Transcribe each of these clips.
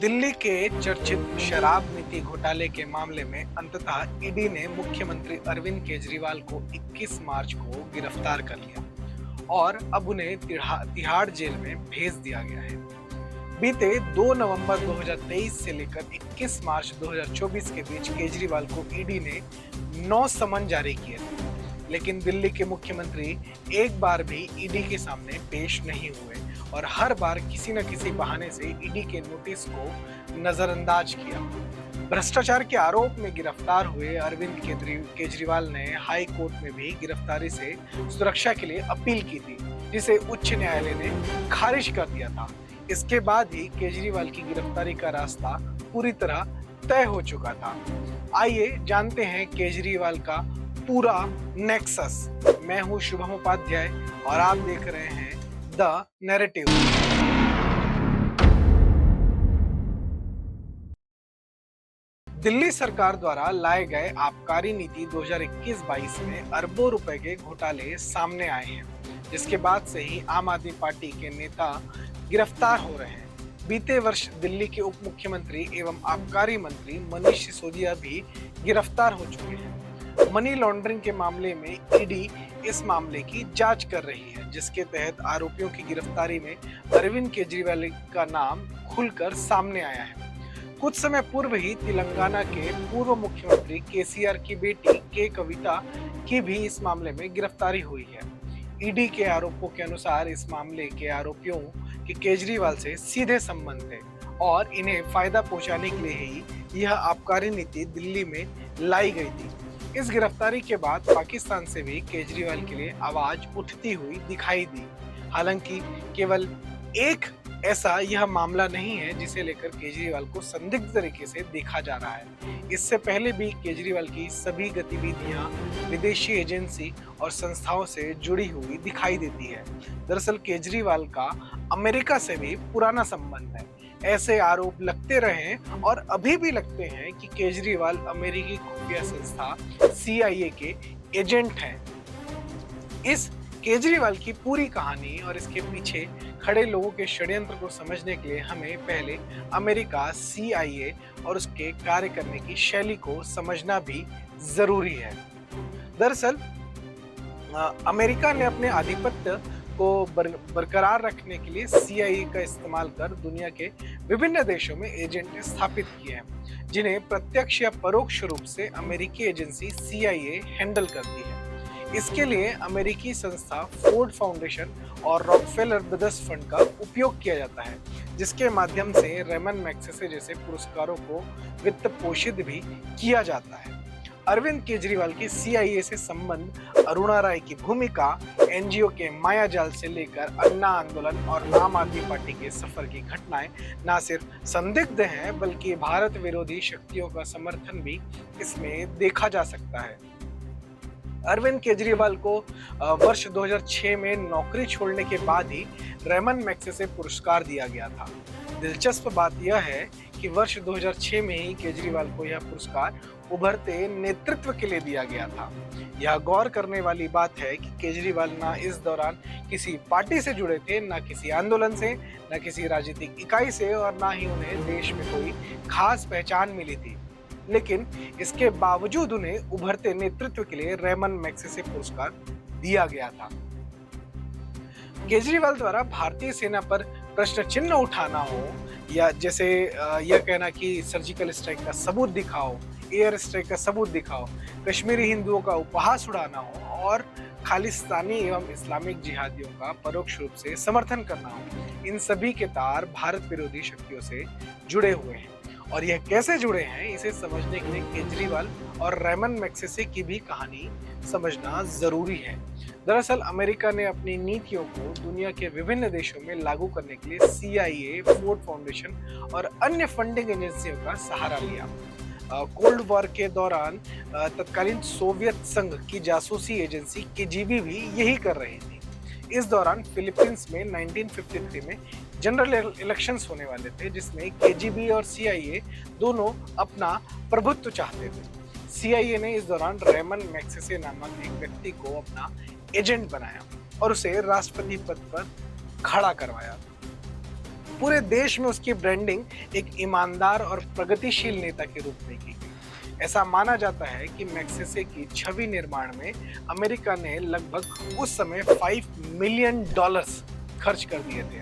दिल्ली के चर्चित शराब नीति घोटाले के मामले में अंततः ईडी ने मुख्यमंत्री अरविंद केजरीवाल को 21 मार्च को गिरफ्तार कर लिया और अब उन्हें तिहाड़ जेल में भेज दिया गया है। बीते 2 नवंबर 2023 से लेकर 21 मार्च 2024 के बीच केजरीवाल को ईडी ने 9 समन जारी किए थे, लेकिन दिल्ली के मुख्यमंत्री एक बार भी ईडी के सामने पेश नहीं हुए और हर बार किसी न किसी बहाने से ईडी के नोटिस को नजरअंदाज किया। भ्रष्टाचार के आरोप में गिरफ्तार हुए अरविंद केजरीवाल ने हाई कोर्ट में भी गिरफ्तारी से सुरक्षा के लिए अपील की थी, जिसे उच्च न्यायालय ने खारिज कर दिया था। इसके बाद ही केजरीवाल की गिरफ्तारी का रास्ता पूरी तरह तय हो चुका था। आइए जानते हैं केजरीवाल का पूरा नेक्सस। मैं हूं शुभम उपाध्याय और आप देख रहे हैं द नैरेटिव। दिल्ली सरकार द्वारा लाए गए आबकारी नीति 2021-22 में अरबों रुपए के घोटाले सामने आए हैं, जिसके बाद से ही आम आदमी पार्टी के नेता गिरफ्तार हो रहे हैं। बीते वर्ष दिल्ली के उप मुख्यमंत्री एवं आबकारी मंत्री मनीष सिसोदिया भी गिरफ्तार हो चुके हैं। मनी लॉन्ड्रिंग के मामले में ईडी इस मामले की जांच कर रही है, जिसके तहत आरोपियों की गिरफ्तारी में अरविंद केजरीवाल का नाम खुलकर सामने आया है। कुछ समय पूर्व ही तेलंगाना के पूर्व मुख्यमंत्री केसीआर की बेटी के कविता की भी इस मामले में गिरफ्तारी हुई है। ईडी के आरोपों के अनुसार इस मामले के आरोपियों के केजरीवाल से सीधे संबंध थे और इन्हें फायदा पहुंचाने के लिए ही यह आबकारी नीति दिल्ली में लाई गई थी। इस गिरफ्तारी के बाद पाकिस्तान से भी केजरीवाल के लिए आवाज उठती हुई दिखाई दी। हालांकि केवल एक ऐसा यह मामला नहीं है जिसे लेकर केजरीवाल को संदिग्ध तरीके से देखा जा रहा है। इससे पहले भी केजरीवाल की सभी गतिविधियां विदेशी एजेंसी और संस्थाओं से जुड़ी हुई दिखाई देती है। दरअसल केजरीवाल का अमेरिका से भी पुराना संबंध है। ऐसे आरोप लगते रहे और अभी भी लगते हैं कि केजरीवाल अमेरिकी खुफिया संस्था CIA के एजेंट हैं। इस केजरीवाल की पूरी कहानी और इसके पीछे खड़े लोगों के षड्यंत्र को समझने के लिए हमें पहले अमेरिका, CIA और उसके कार्य करने की शैली को समझना भी जरूरी है। दरअसल अमेरिका ने अपने आधिपत्य को बरकरार रखने के लिए CIA का इस्तेमाल कर दुनिया के विभिन्न देशों में एजेंट स्थापित किए हैं, जिन्हें प्रत्यक्ष या परोक्ष रूप से अमेरिकी एजेंसी CIA हैंडल करती है। इसके लिए अमेरिकी संस्था फोर्ड फाउंडेशन और रॉकफेलर ब्रदर्स फंड का उपयोग किया जाता है, जिसके माध्यम से रेमन मैग्सेसे जैसे पुरस्कारों को वित्त पोषित भी किया जाता है। अरविंद केजरीवाल की CIA से संबंध, अरुणा राय की भूमिका, NGO के माया जाल से लेकर अन्ना आंदोलन और आम आदमी पार्टी के सफर की घटनाएं न सिर्फ संदिग्ध हैं बल्कि भारत विरोधी शक्तियों का समर्थन भी इसमें देखा जा सकता है। अरविंद केजरीवाल को वर्ष 2006 में नौकरी छोड़ने के बाद ही रेमन मैग्सेसे पुरस्कार दिया गया था। दिलचस्प बात यह है कि वर्ष 2006 में ही केजरीवाल को यह पुरस्कार उभरते नेतृत्व के लिए दिया गया था। यह गौर करने वाली बात है कि केजरीवाल ना इस दौरान किसी पार्टी से जुड़े थे, ना किसी आंदोलन से, ना किसी राजनीतिक इकाई से और ना ही उन्हें देश में कोई खास पहचान मिली थी। लेकिन इसके बावजूद उन्हें उभरते नेतृत्व के लिए रेमन मैग्सेसे पुरस्कार दिया गया था। केजरीवाल द्वारा भारतीय सेना पर प्रश्न चिन्ह उठाना हो या जैसे यह कहना कि सर्जिकल स्ट्राइक का सबूत दिखाओ, एयर स्ट्राइक का सबूत दिखाओ, कश्मीरी हिंदुओं का उपहास उड़ाना हो और खालिस्तानी एवं इस्लामिक जिहादियों का परोक्ष रूप से समर्थन करना हो, इन सभी के तार भारत विरोधी शक्तियों से जुड़े हुए हैं। और यह कैसे जुड़े हैं, इसे समझने के लिए केजरीवाल और रेमन मैग्सेसे की भी कहानी समझना जरूरी है। दरअसल अमेरिका ने अपनी नीतियों को दुनिया के विभिन्न देशों में लागू करने के लिए CIA, फोर्ड फाउंडेशन और अन्य फंडिंग एजेंसियों का सहारा लिया। कोल्ड वॉर के दौरान तत्कालीन सोवियत संघ की जासूसी एजेंसी KGB भी यही कर रही थी। इस दौरान फिलीपींस में 1953 में जनरल इलेक्शंस होने वाले थे, जिसमें KGB और CIA दोनों अपना प्रभुत्व चाहते थे। CIA ने इस दौरान रेमन मैग्सेसे नामक एक व्यक्ति को अपना एजेंट बनाया और उसे राष्ट्रपति पद पर खड़ा करवाया। पूरे देश में उसकी ब्रांडिंग एक ईमानदार और प्रगतिशील नेता के रूप में की गई। ऐसा माना जाता है कि मैक्सेसे की छवि निर्माण में अमेरिका ने लगभग उस समय $5 मिलियन खर्च कर दिए थे।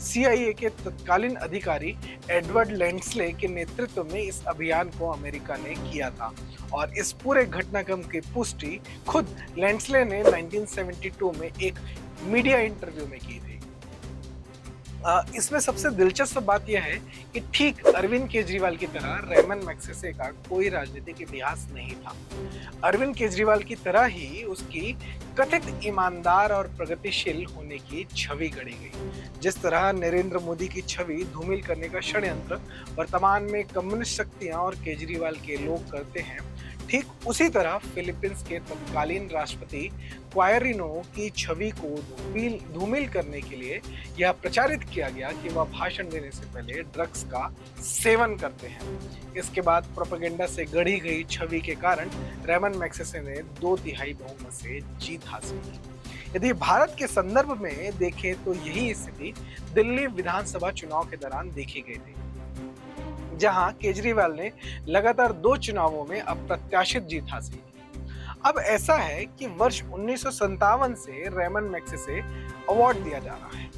CIA के तत्कालीन अधिकारी एडवर्ड लेंसले के नेतृत्व में इस अभियान को अमेरिका ने किया था और इस पूरे घटनाक्रम की पुष्टि खुद लेंसले ने 1972 में एक मीडिया इंटरव्यू में की थी। इसमें सबसे दिलचस्प बात यह है कि ठीक अरविंद केजरीवाल की तरह रेमन मैग्सेसे का कोई राजनीतिक इतिहास नहीं था। अरविंद केजरीवाल की तरह ही उसकी कथित ईमानदार और प्रगतिशील होने की छवि गढ़ी गई। जिस तरह नरेंद्र मोदी की छवि धूमिल करने का षड्यंत्र वर्तमान में कम्युनिस्ट शक्तियां और केजरीवाल के लोग करते हैं, ठीक उसी तरह फिलीपींस के तत्कालीन राष्ट्रपति क्वायरिनो की छवि को धूमिल करने के लिए यह प्रचारित किया गया कि वह भाषण देने से पहले ड्रग्स का सेवन करते हैं। इसके बाद प्रोपेगेंडा से गढ़ी गई छवि के कारण रेमन मैग्सेसे ने 2/3 बहुमत से जीत हासिल की। यदि भारत के संदर्भ में देखें तो यही स्थिति दिल्ली विधानसभा चुनाव के दौरान देखी गई थी, जहां केजरीवाल ने लगातार 2 चुनावों में अप्रत्याशित जीत हासिल की। अब ऐसा है कि वर्ष 1957 से रेमन मैग्सेसे अवार्ड दिया जा रहा है,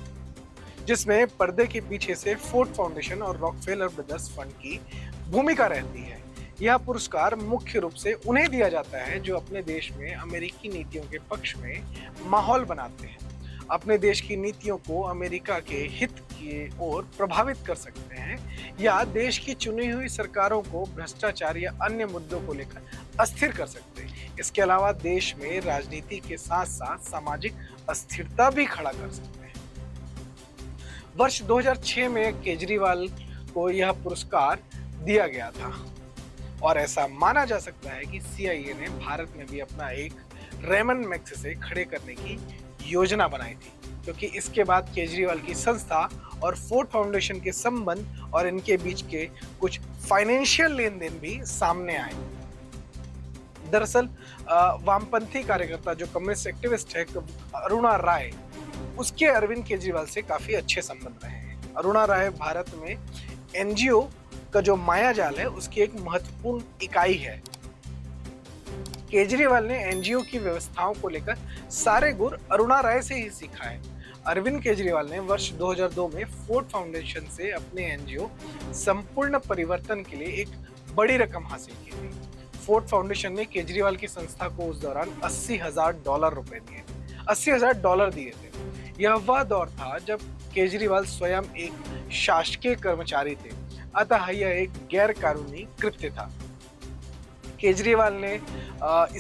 जिसमें पर्दे के पीछे से फोर्ड फाउंडेशन और रॉकफेलर ब्रदर्स फंड की भूमिका रहती है। यह पुरस्कार मुख्य रूप से उन्हें दिया जाता है जो अपने देश में अमेरिकी नीतियों के पक्ष में माहौल बनाते हैं, अपने देश की नीतियों को अमेरिका के हित की ओर प्रभावित कर सकते हैं या देश की चुनी हुई सरकारों को भ्रष्टाचार या अन्य मुद्दों को लेकर अस्थिर कर सकते हैं। इसके अलावा देश में राजनीति के साथ साथ सामाजिक अस्थिरता भी खड़ा कर सकते हैं। वर्ष 2006 में केजरीवाल को यह पुरस्कार दिया गया था और ऐसा माना जा सकता है कि CIA ने भारत में भी अपना एक रेमन मैग्सेसे खड़े करने की योजना बनाई थी, क्योंकि इसके बाद केजरीवाल की संस्था और फोर्ड फाउंडेशन के संबंध और इनके बीच के कुछ फाइनेंशियल लेन देन भी सामने आए। दरअसल वामपंथी कार्यकर्ता जो कम्युनिस्ट एक्टिविस्ट है अरुणा राय, उसके अरविंद केजरीवाल से काफी अच्छे संबंध रहे हैं। अरुणा राय भारत में NGO का जो मायाजाल है उसकी एक महत्वपूर्ण इकाई है। केजरीवाल ने NGO की व्यवस्थाओं को लेकर सारे गुर अरुणा राय से ही सीखा है। अरविंद केजरीवाल ने वर्ष 2002 में फोर्ड फाउंडेशन से अपने NGO संपूर्ण परिवर्तन के लिए एक बड़ी रकम हासिल की थी। फोर्ड फाउंडेशन ने केजरीवाल की संस्था को उस दौरान $80,000 दिए थे। यह वह दौर था जब केजरीवाल स्वयं एक शासकीय कर्मचारी थे, अतः यह एक गैर कानूनी कृत्य था। केजरीवाल ने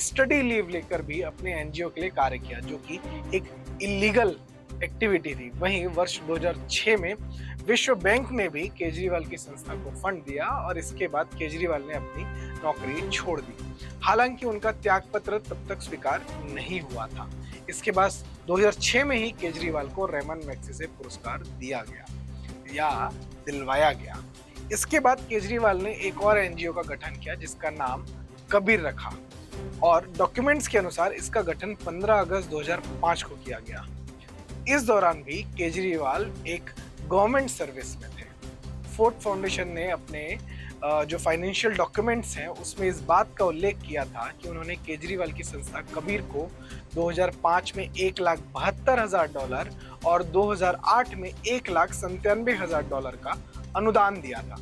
स्टडी लीव लेकर भी अपने NGO के लिए कार्य किया, जो कि एक इलीगल एक्टिविटी थी। वहीं वर्ष 2006 में विश्व बैंक ने भी केजरीवाल की संस्था को फंड दिया और इसके बाद केजरीवाल ने अपनी नौकरी छोड़ दी। हालांकि उनका त्यागपत्र तब तक स्वीकार नहीं हुआ था। इसके बाद 2006 में ही केजरीवाल को रेमन मैग्सेसे पुरस्कार दिया गया या दिलवाया गया। इसके बाद केजरीवाल ने एक और NGO का गठन किया जिसका नाम कबीर रखा और डॉक्यूमेंट्स के अनुसार इसका गठन 15 अगस्त 2005 को किया गया। इस दौरान भी केजरीवाल एक गवर्नमेंट सर्विस में थे। फोर्ड फाउंडेशन ने अपने जो फाइनेंशियल डॉक्यूमेंट्स हैं उसमें इस बात का उल्लेख किया था कि उन्होंने केजरीवाल की संस्था कबीर को 2005 में $1,72,000 और 2008 में $1,97,000 का अनुदान दिया था।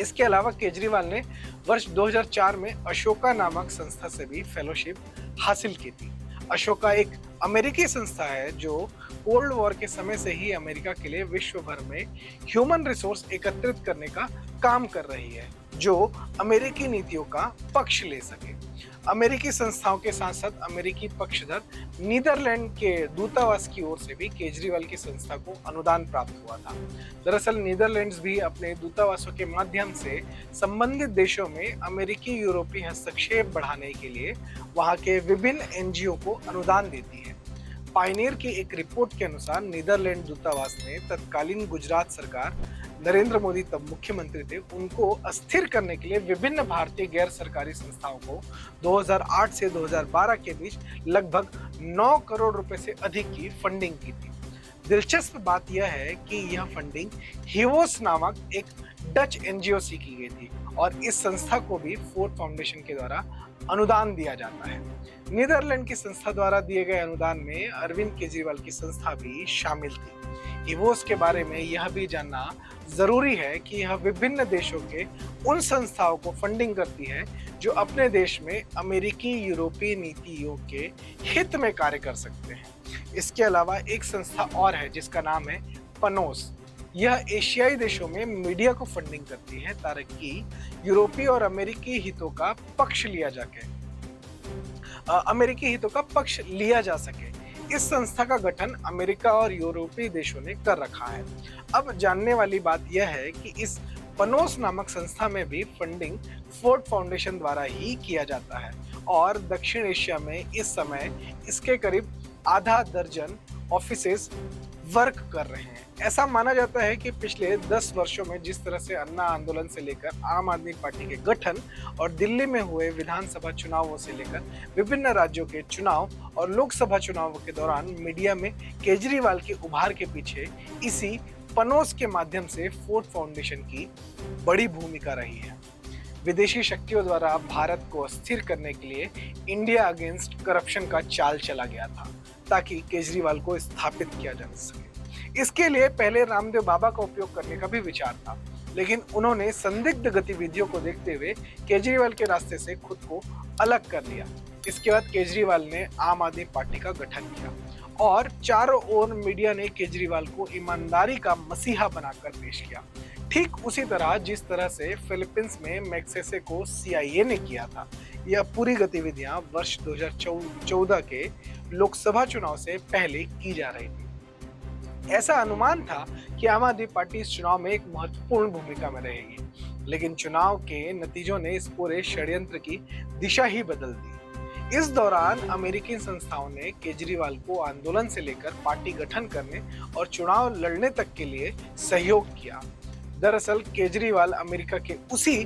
इसके अलावा केजरीवाल ने वर्ष 2004 में अशोका नामक संस्था से भी फेलोशिप हासिल की थी। अशोका एक अमेरिकी संस्था है जो कोल्ड वॉर के समय से ही अमेरिका के लिए विश्व भर में ह्यूमन रिसोर्स एकत्रित करने का काम कर रही है, जो अमेरिकी नीतियों का पक्ष ले सके। अमेरिकी संस्थाओं के साथ साथ अमेरिकी पक्षधर नीदरलैंड के दूतावास की ओर से भी केजरीवाल की संस्था को अनुदान प्राप्त हुआ था। दरअसल नीदरलैंड्स भी अपने दूतावासों के माध्यम से संबंधित देशों में अमेरिकी यूरोपीय हस्तक्षेप बढ़ाने के लिए वहां के विभिन्न NGO को अनुदान देती है। पायनियर की एक रिपोर्ट के अनुसार नीदरलैंड दूतावास ने तत्कालीन गुजरात सरकार, नरेंद्र मोदी तब मुख्यमंत्री थे, उनको अस्थिर करने के लिए विभिन्न भारतीय गैर सरकारी संस्थाओं को 2008 से 2012 के बीच लगभग 9 करोड़ रुपए से अधिक की फंडिंग की थी। दिलचस्प बात यह है कि यह फंडिंग हिवोस नामक एक डच एनजीओ से की गई थी और इस संस्था को भी फोर्ड फाउंडेशन के द्वारा अनुदान दिया जाता है। नीदरलैंड की संस्था द्वारा दिए गए अनुदान में अरविंद केजरीवाल की संस्था भी शामिल थी। हिवोस के बारे में यह भी जानना जरूरी है कि यह विभिन्न देशों के उन संस्थाओं को फंडिंग करती है जो अपने देश में अमेरिकी यूरोपीय नीतियों के हित में कार्य कर सकते हैं। इसके अलावा एक संस्था और है जिसका नाम है पनोस। यह एशियाई देशों में मीडिया को फंडिंग करती है ताकि यूरोपीय और अमेरिकी हितों का पक्ष लिया जा सके। इस संस्था का गठन अमेरिका और यूरोपीय देशों ने कर रखा है। अब जानने वाली बात यह है कि इस पनोस नामक संस्था में भी फंडिंग फोर्ड फाउंडेशन द्वारा ही किया जाता है और दक्षिण एशिया में इस समय इसके करीब आधा दर्जन ऑफिसेस वर्क कर रहे हैं। ऐसा माना जाता है कि पिछले 10 वर्षों में जिस तरह से अन्ना आंदोलन से लेकर आम आदमी पार्टी के गठन और दिल्ली में हुए विधानसभा चुनावों से लेकर विभिन्न राज्यों के चुनाव और लोकसभा चुनावों के दौरान मीडिया में केजरीवाल के उभार के पीछे इसी पनोस के माध्यम से फोर्ड फाउंडेशन की बड़ी भूमिका रही है। विदेशी शक्तियों द्वारा भारत को अस्थिर करने के लिए इंडिया अगेंस्ट करप्शन का चाल चला गया था ताकि केजरीवाल को स्थापित किया जा सके। इसके लिए पहले रामदेव बाबा का उपयोग करने का भी विचार था, लेकिन उन्होंने संदिग्ध गतिविधियों को देखते हुए केजरीवाल के रास्ते से खुद को अलग कर लिया। इसके बाद केजरीवाल ने आम आदमी पार्टी का गठन किया और चारों ओर मीडिया ने केजरीवाल को ईमानदारी का मसीहा बनाकर पेश किया। ठीक उसी तरह जिस तरह से फिलीपींस में मैग्सेसे को CIA ने किया था। यह पूरी गतिविधियां वर्ष 2014 के लोकसभा चुनाव से पहले की जा रही थी। ऐसा अनुमान था कि आम आदमी पार्टी इस चुनाव में एक महत्वपूर्ण भूमिका में रहेगी, लेकिन चुनाव के नतीजों ने इस पूरे षड्यंत्र की दिशा ही बदल दी। इस दौरान अमेरिकी संस्थाओं ने केजरीवाल को आंदोलन से लेकर पार्टी गठन करने और चुनाव लड़ने तक के लिए सहयोग किया। दरअसल केजरीवाल अमेरिका के उसी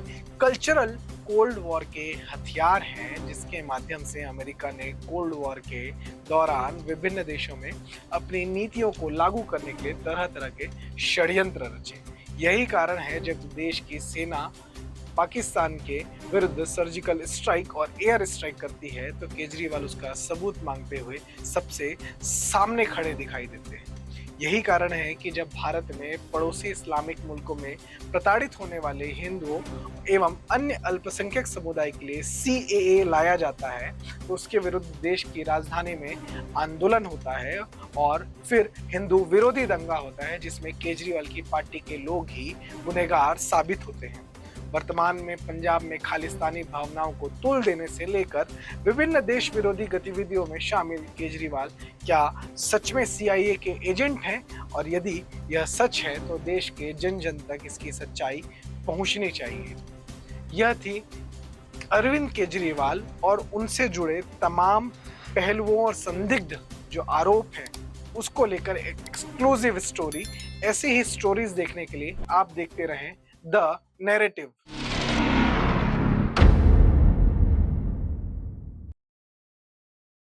कल्चरल कोल्ड वॉर के हथियार हैं जिसके माध्यम से अमेरिका ने कोल्ड वॉर के दौरान विभिन्न देशों में अपनी नीतियों को लागू करने के लिए तरह तरह के षड्यंत्र रचे। यही कारण है जब देश की सेना पाकिस्तान के विरुद्ध सर्जिकल स्ट्राइक और एयर स्ट्राइक करती है तो केजरीवाल उसका सबूत मांगते हुए सबसे सामने खड़े दिखाई देते हैं। यही कारण है कि जब भारत में पड़ोसी इस्लामिक मुल्कों में प्रताड़ित होने वाले हिंदुओं एवं अन्य अल्पसंख्यक समुदाय के लिए CAA लाया जाता है तो उसके विरुद्ध देश की राजधानी में आंदोलन होता है और फिर हिंदू विरोधी दंगा होता है जिसमें केजरीवाल की पार्टी के लोग ही गुनहगार साबित होते हैं। वर्तमान में पंजाब में खालिस्तानी भावनाओं को तूल देने से लेकर विभिन्न देश विरोधी गतिविधियों में शामिल केजरीवाल क्या सच में CIA के एजेंट हैं, और यदि यह सच है तो देश के जन जन तक इसकी सच्चाई पहुंचनी चाहिए। यह थी अरविंद केजरीवाल और उनसे जुड़े तमाम पहलुओं और संदिग्ध जो आरोप हैं उसको लेकर एक एक्सक्लूसिव स्टोरी। ऐसी ही स्टोरीज देखने के लिए आप देखते रहें द नैरेटिव।